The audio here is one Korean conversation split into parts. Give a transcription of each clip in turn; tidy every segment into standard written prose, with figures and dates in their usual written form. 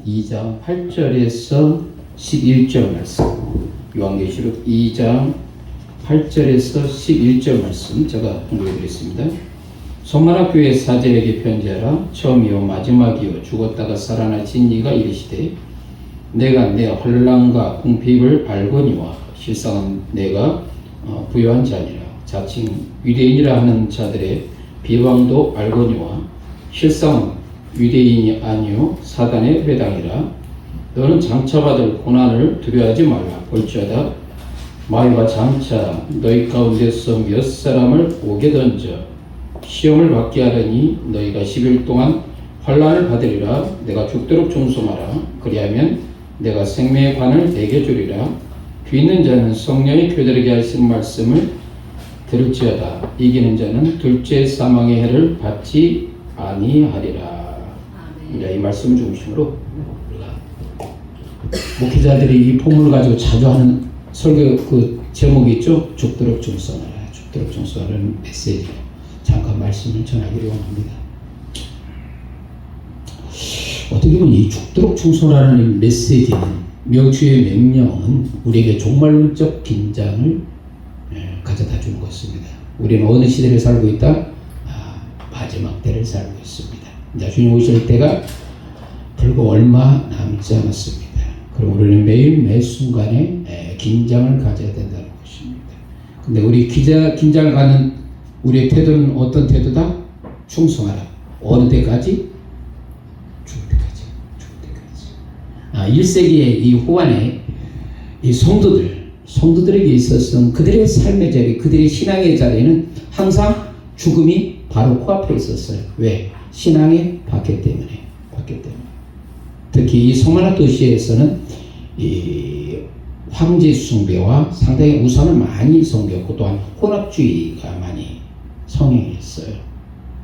2장 8절에서 11절 말씀, 요한계시록 2장 8절에서 11절 말씀 제가 공부해드리겠습니다. 송만학교의 사제에게 편지하라. 처음이요 마지막이요 죽었다가 살아나신 이가 이르시되 내가 내 환난과 궁핍을 알거니와 실상은 내가 부요한 자니라. 자칭 유대인이라 하는 자들의 비방도 알거니와 실상은 유대인이 아니요 사단의 회당이라. 너는 장차 받을 고난을 두려워하지 말라. 볼지어다 마귀가 장차 너희 가운데서 몇 사람을 옥에 던져 시험을 받게 하려니 너희가 10일 동안 환난을 받으리라. 내가 죽도록 종송하라. 그리하면 내가 생명의 관을 내게 주리라. 귀 있는 자는 성령이 그들에게 하신 말씀을 들을지어다. 이기는 자는 둘째 사망의 해를 받지 아니하리라. 이 말씀을 중심으로 우리가 목회자들이 이 본문을 가지고 자주 하는 설교 그 제목이 있죠. 죽도록 종송하라. 죽도록 종송하라는 메시지 잠깐 말씀을 전하기로 합니다. 어떻게 보면 이 죽도록 충성하라는 메시지는 명주의 명령은 우리에게 종말론적 긴장을 가져다 주는 것입니다. 우리는 어느 시대를 살고 있다? 마지막 때를 살고 있습니다. 이제 주님 오실 때가 불과 얼마 남지 않았습니다. 그럼 우리는 매일 매 순간에 긴장을 가져야 된다는 것입니다. 근데 우리 긴장을 갖는 우리의 태도는 어떤 태도다? 충성하라. 어느 때까지? 죽을 때까지. 죽을 때까지. 1세기의 이 후반에 이 성도들에게 있어서는 그들의 삶의 자리, 그들의 신앙의 자리는 항상 죽음이 바로 코앞에 있었어요. 왜? 신앙의 박해 때문에. 특히 이 소만화 도시에서는 이 황제 숭배와 상당히 우상을 많이 섬겼고 또한 혼합주의가 많이 성행했어요.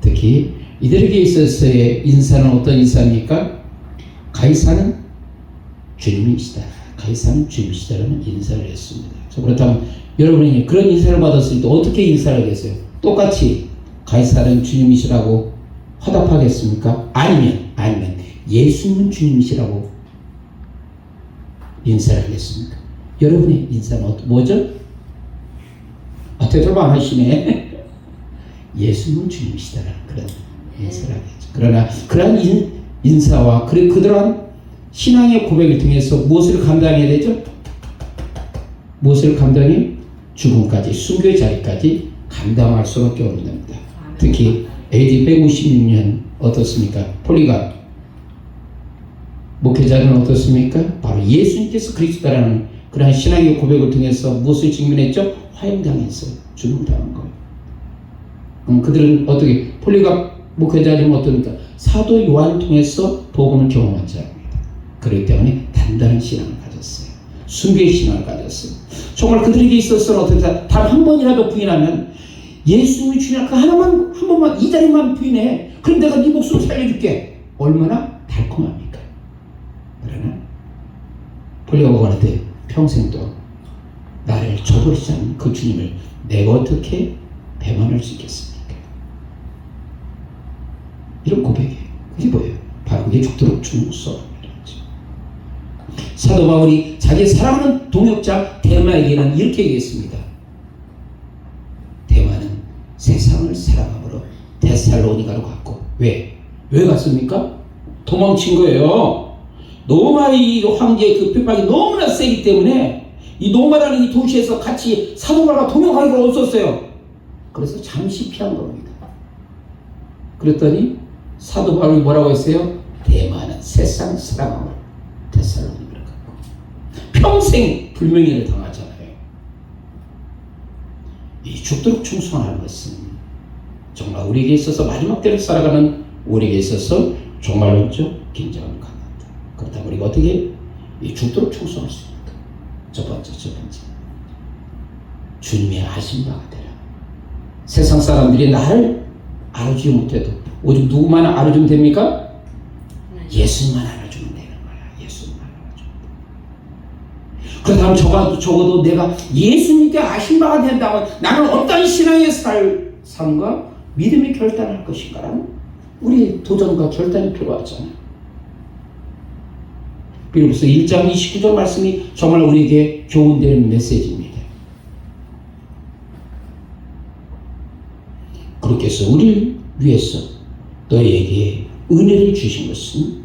특히 이들에게 있어서의 인사는 어떤 인사입니까? 가이사는 주님이시다. 가이사는 주님이시다라는 인사를 했습니다. 그렇다면 여러분이 그런 인사를 받았을 때 어떻게 인사를 하겠어요? 똑같이 가이사는 주님이시라고 화답하겠습니까? 아니면 예수님은 주님이시라고 인사를 하겠습니까? 여러분의 인사는 뭐죠? 대답 안 하시네. 예수님은 주님이시다라는 그런 인사를 하겠죠. 그러나 그러한 인사와 그러한 신앙의 고백을 통해서 무엇을 감당해야 되죠? 무엇을 감당해? 죽음까지, 순교의 자리까지 감당할 수밖에 없는 겁니다. 특히 AD 156년 어떻습니까? 폴리갑 목회자는 어떻습니까? 바로 예수님께서 그리스도라는 그러한 신앙의 고백을 통해서 무엇을 증명했죠? 화형당했어요. 죽음당한 거예요. 그들은 어떻게 폴리갑 목회자는 어떻습니까? 사도 요한을 통해서 복음을 경험한 자입니다. 그렇기 때문에 단단한 신앙을 가졌어요. 순교의 신앙을 가졌어요. 정말 그들에게 있어서는 어떻게 단 한 번이라도 부인하면 예수님이 주냐 그 하나만 한 번만 이 자리만 부인해. 그럼 내가 네 목숨 살려줄게. 얼마나 달콤합니까? 그러나 폴리갑한테 평생도 나를 저버리지 않는 그 주님을 내가 어떻게 배반할 수 있겠습니까? 이런 고백이에요. 그게 뭐예요? 바로 그게 죽도록 충성이라는 거죠. 사도 바울이 자기 사랑하는 동역자 데마에게는 이렇게 얘기했습니다. 데마는 세상을 사랑함으로 데살로니가로 갔고 왜 갔습니까? 도망친 거예요. 노마의 황제의 그 핍박이 너무나 세기 때문에 이 노마라는 이 도시에서 같이 사도 바울과 동역하기가 없었어요. 그래서 잠시 피한 겁니다. 그랬더니 사도 바울이 뭐라고 했어요? 대마는 세상 사랑함으로 데살로니가로 갔고 평생 불명예를 당하잖아요. 이 죽도록 충성하는 것은 정말 우리에게 있어서 마지막 때를 살아가는 우리에게 있어서 종말론적 긴장을 갖는다. 그렇다면 우리가 어떻게 이 죽도록 충성할 수 있을까? 첫 번째 주님의 하신 바가 되라. 세상 사람들이 나를 알아주지 못해도 오직 누구만 알아주면 됩니까? 예수님만 알아주면 되는 거야. 예수님만 알아주면 돼. 그렇다면 적어도 내가 예수님께 아신 바가 된다면 나는 어떤 신앙의 삶과 믿음의 결단을 할 것인가라는 우리의 도전과 결단이 필요하잖아요. 빌립보서 1장 29절 말씀이 정말 우리에게 교훈되는 메시지입니다. 그렇게서 우리를 위해서 너에게 은혜를 주신 것은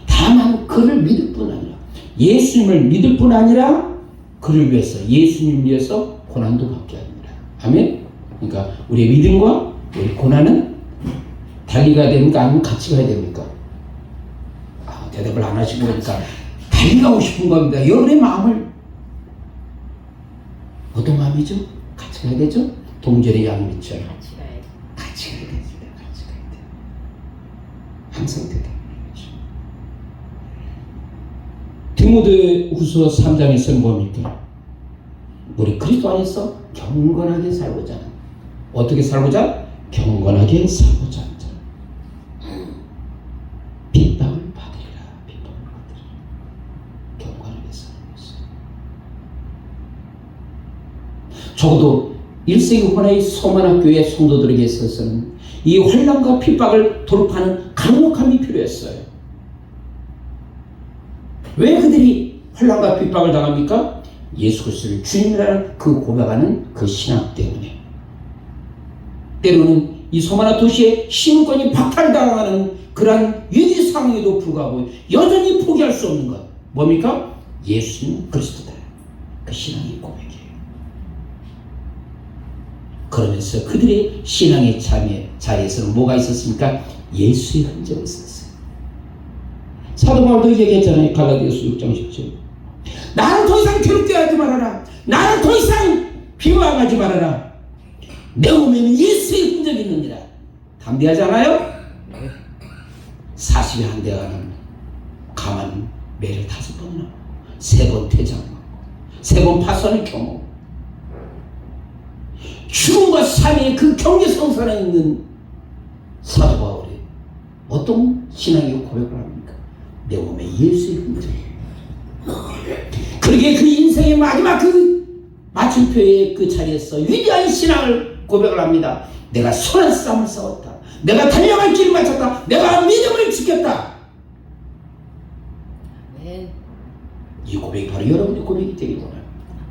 다만 그를 믿을 뿐 아니라 예수님을 믿을 뿐 아니라 그를 위해서 예수님을 위해서 고난도 받게 합니다. 아멘. 그러니까 우리의 믿음과 우리 고난은 달리 가야 됩니까? 아니면 같이 가야 됩니까? 대답을 안 하시고 그러니까 달리 가고 싶은 겁니다. 여러분의 마음을 어떤 마음이죠? 같이 가야 되죠? 동절의 양미처럼 같이 가야 됩니다. 같이 가야 돼요. 항상 대답을 하죠. 디모데후서 3장에서는 뭡니까? 우리 그리스도 안에서 경건하게 살고자 하는, 어떻게 살고자? 경건하게 살고자 하는 자. 핍박을 받으리라. 핍박을 받으리라. 경건하게 사는 것을. 적어도 1세기 후반의 서만학교의 성도들에게 있어서는 이 환난과 핍박을 돌파하는 강력함이 필요했어요. 왜 그들이 환난과 핍박을 당합니까? 예수 그리스도를 주님이라는 그 고백하는 그 신앙 때문에. 때로는 이 소만한 도시의 시민권이 박탈당하는 그러한 위기 상황에도 불구하고 여전히 포기할 수 없는 것. 뭡니까? 예수님 그리스도다. 그 신앙의 고백이에요. 그러면서 그들의 신앙의 자리에서는 뭐가 있었습니까? 예수의 흔적이 있었어요. 사도 바울도 얘기했잖아요. 갈라디아서 6장 10절. 나를 더 이상 괴롭게 하지 말아라. 나를 더 이상 비방하지 말아라. 내 몸에는 예수의 흔적이 있느니라. 담대하잖아요? 40에 한 대가는 가만 매를 5번이나 3번 퇴장하고 3번 파선을 경험. 죽음과 삶의 그 경계성산에 있는 사도 바울이 어떤 신앙의 고백을 합니까? 내 몸에 예수의 흔적이. 그러게 그 인생의 마지막 그 마침표의 그 자리에서 위대한 신앙을 고백을 합니다. 내가 선한 싸움을 싸웠다. 내가 달려갈 길을 마쳤다. 내가 믿음을 지켰다. 아멘. 이 고백이 바로 여러분의 고백이 되길 원합니다.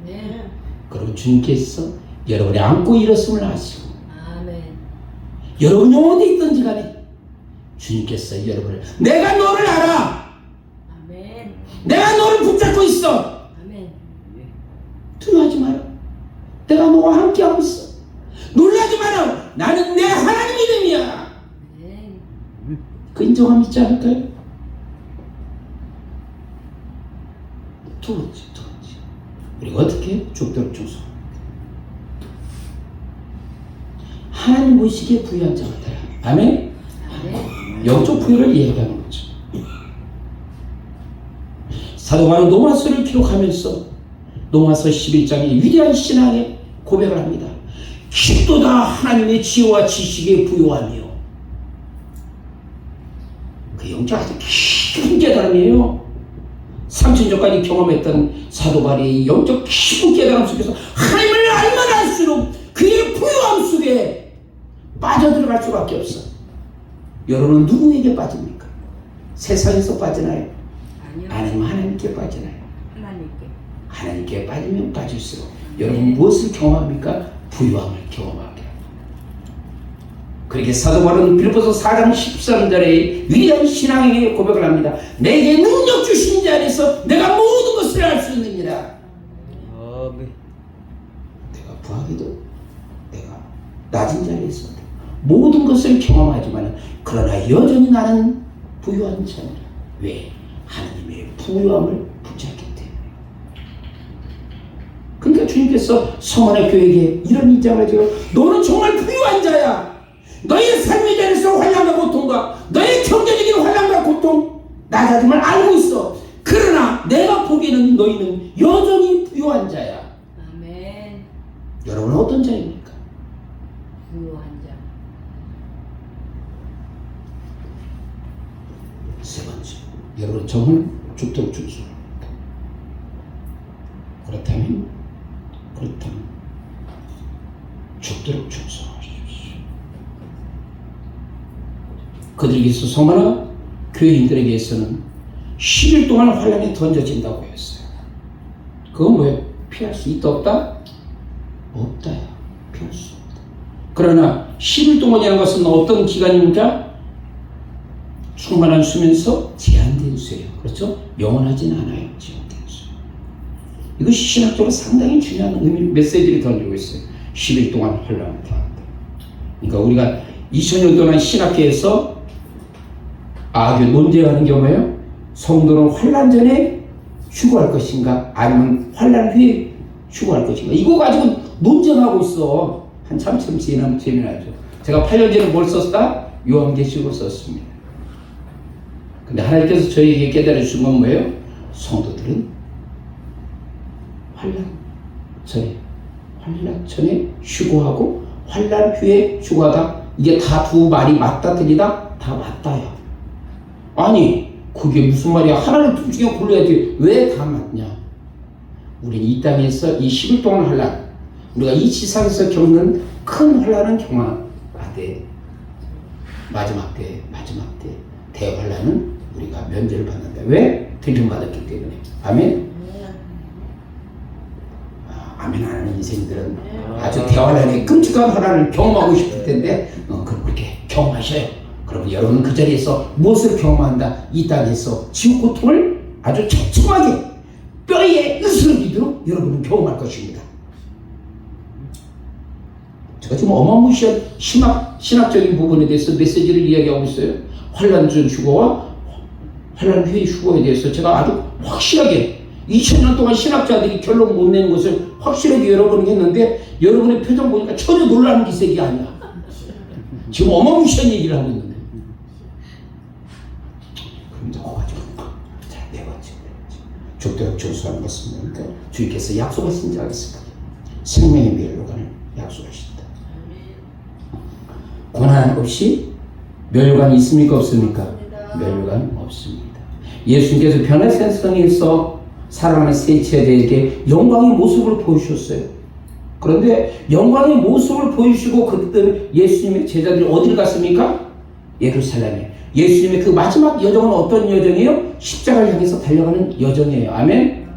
아멘. 그리고 주님께서 여러분의 안고 일었음을 아시고 아멘. 여러분이 어디 있든지 간에 주님께서 여러분을 내가 너를 알아. 아멘. 내가 너를 붙잡고 있어. 아멘. 두려워하지 마라. 내가 너와 함께하고 있어. 놀라지 마라. 나는 내 하나님 이름이야. 아멘. 그 인정함 있지 않을까요? 두 번째. 우리가 어떻게 죽도록 충성합니까? 하나님 의식에 부유한 자가 되라. 아멘? 영적 부유를 이야기하는 거죠. 사도 바울은 로마서를 기록하면서 로마서 11장에 위대한 신앙의 고백을 합니다. 깊도다 하나님의 지혜와 지식에 부유하며. 그 영적 아주 깊은 깨달음이에요. 3000년 전까지 경험했던 사도 바울의 영적 깊은 깨달음 속에서 하나님을 알면 알수록 그의 부유함 속에 빠져들어갈 수밖에 없어. 여러분은 누구에게 빠집니까? 세상에서 빠지나요? 아니요. 아니면 하나님께 빠지나요? 하나님께 빠지면 빠질수록 여러분 무엇을 경험합니까? 부유함을 경험하게. 그렇게 사도 바울은 빌립보서 4장 13절에 위대한 신앙의 고백을 합니다. 내게 능력 주신 자 안에서 내가 모든 것을 할 수 있느니라. 내가 부하게도 내가 낮은 자리에 있어도 모든 것을 경험하지만 그러나 여전히 나는 부유한 자니라. 왜? 하나님의 부유함을 붙잡기 때문에. 그러니까 주님께서 성원의 교회에게 이런 입장을 지고 너는 정말 부유한 자야. 너의 삶의 자리에서 환난과 고통과 너의 경제적인 환난과 고통 나 자신을 알고 있어. 그러나 내가 보기에는 너희는 여전히 부유한 자야. 아멘. 여러분은 어떤 자입니까? 부유한 자. 세 번째, 여러분 정말 죽도록 충성합니다. 그렇다면 죽도록 충성하십시오. 그들에게서 성만한 교회인들에게서는 10일 동안 환란에 던져진다고 했어요. 그건 뭐예요? 피할 수 있다 없다? 없다요. 피할 수 없다. 그러나 10일 동안이라는 것은 어떤 기간입니까? 충만한 수면서 제한된 수예요. 그렇죠? 영원하진 않아요. 제한된 수. 이것이 신학적으로 상당히 중요한 의미, 메시지를 던지고 있어요. 10일 동안 환란을 당한다. 그러니까 우리가 2000년 동안 신학계에서 아주 논쟁하는 경우에요. 성도는 환란 전에 휴거할 것인가 아니면 환란 후에 휴거할 것인가, 이거 가지고 논쟁하고 있어. 한참 재미나죠. 제가 8년 전에 뭘 썼다? 요한계시록을 썼습니다. 근데 하나님께서 저희에게 깨달아 주신 건 뭐예요? 성도들은 환란 전에 휴거하고 환란 후에 휴거하다. 이게 다 두 말이 맞다 틀리다? 다 맞다요. 아니 그게 무슨 말이야? 하나를 둘 중에 골라야지. 왜 다 맞냐? 우리는 이 땅에서 이 10일 동안 환란, 우리가 이 지상에서 겪는 큰 환란은 경험하되 마지막 때 대환란은 우리가 면제를 받는다. 왜? 들림받았기 때문에. 아멘? 아멘 안 하는 인생들은 아주 대환란의 끔찍한 환란을 경험하고 싶을 텐데 그럼 그렇게 경험하셔요. 그러면 여러분은 그 자리에서 무엇을 경험한다? 이 땅에서 지옥 고통을 아주 촘촘하게 뼈에 으스러지도록 여러분은 경험할 것입니다. 제가 지금 어마무시한 신학적인 부분에 대해서 메시지를 이야기하고 있어요. 환란 전 휴거와 환란 후의 휴거에 대해서 제가 아주 확실하게 2000년 동안 신학자들이 결론 못 내는 것을 확실하게 여러 번 했는데 여러분의 표정 보니까 전혀 놀라는 기색이 아니야. 지금 어마무시한 얘기를 하고 있는데. 그럼 넘어가지고 자, 네 번째. 죽도록 중수하는 것은 뭡니까? 주님께서 약속하신 자 있습니다. 생명의 멸류관을 약속하신다. 고난 없이 멸류관이 있습니까? 없습니까? 멸류관 없습니다. 예수님께서 변화산성에서 사랑하는 세 제자에게 영광의 모습을 보여주셨어요. 그런데 영광의 모습을 보여주시고 그때 예수님의 제자들이 어디를 갔습니까? 예루살렘에. 예수님의 그 마지막 여정은 어떤 여정이에요? 십자가를 향해서 달려가는 여정이에요. 아멘?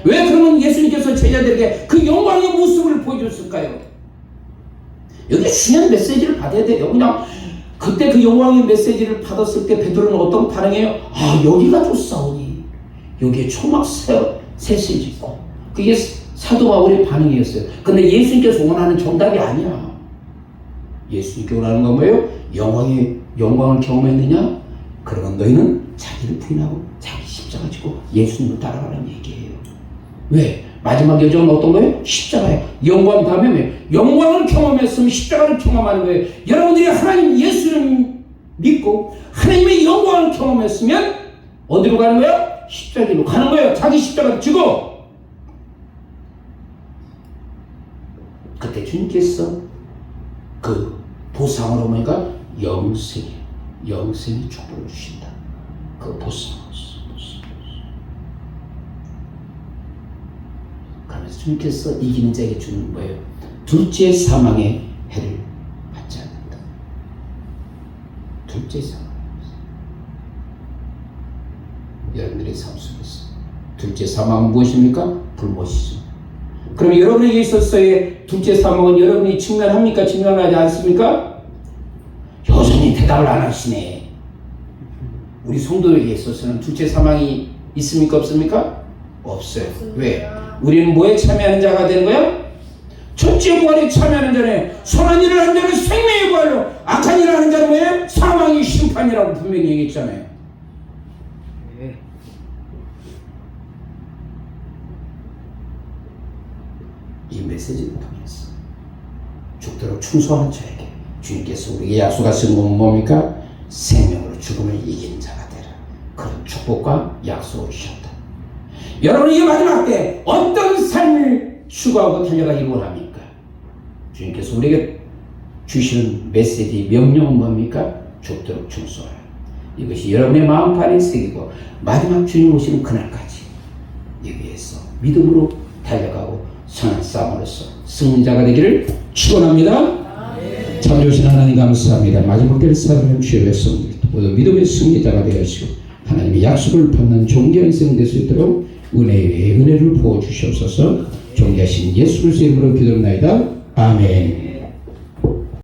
왜 그러면 예수님께서 제자들에게 그 영광의 모습을 보여줬을까요? 여기 중요한 메시지를 받아야 돼요. 그냥 그때 그 영광의 메시지를 받았을 때 베드로는 어떤 반응이에요? 아, 여기가 좋사오니 여기에 초막 셋을 짓고. 그게 사도 바울의 반응이었어요. 근데 예수님께서 원하는 정답이 아니야. 예수님께 원하는 건 뭐예요? 영광을 경험했느냐? 그러면 너희는 자기를 부인하고 자기 십자가 지고 예수님을 따라가는 얘기예요. 왜? 마지막 여정은 어떤 거예요? 십자가예요. 영광 다음에 왜? 영광을 경험했으면 십자가를 경험하는 거예요. 여러분들이 하나님 예수를 믿고 하나님의 영광을 경험했으면 어디로 가는 거예요? 십자가로 가는 거예요. 자기 십자가를 지고. 그때 주님께서 그 보상으로 뭐니까 영생의 축복을 주신다. 그 보상. 그러면서 주님께서 이기는 자에게 주는 거예요. 둘째 사망의 해를 받지 않는다. 둘째 사망. 여러분들의 삶 속에서 둘째 사망은 무엇입니까? 불못이죠. 그럼 여러분에게 있어서의 둘째 사망은 여러분이 직면합니까? 직면하지 않습니까? 여전히 대답을 안 하시네. 우리 성도에게 있어서는 둘째 사망이 있습니까? 없습니까? 없어요. 왜? 우리는 뭐에 참여하는 자가 되는 거야? 첫째 부활에 참여하는 자네. 선한 일을 하는 자는 생명의 부활로, 악한 일을 하는 자는 뭐예요? 사망의 심판이라고 분명히 얘기했잖아요. 이 메시지를 통해서 죽도록 충성하는 자에게 주님께서 우리에게 약속하신 건 뭡니까? 생명으로 죽음을 이기는 자가 되라. 그런 축복과 약속을 주셨다. 여러분이 이 마지막 때 어떤 삶을 추구하고 달려가기 원합니까? 주님께서 우리에게 주시는 메시지, 명령은 뭡니까? 죽도록 충성하라. 이것이 여러분의 마음판에 새기고 마지막 주님 오시는 그날까지 여기에서 믿음으로 달려가고 선한 싸움으로서 승리자가 되기를 축원합니다. 참 좋으신 하나님 감사합니다. 마지막 때를 살아가는 주의 백성들 모두 믿음의 승리자가 되어 주시고 하나님의 약속을 받는 존귀한 인생 될 수 있도록 은혜 위에 은혜를 부어주시옵소서. 존귀하신 예수 그리스도의 이름으로 기도합나이다. 아멘.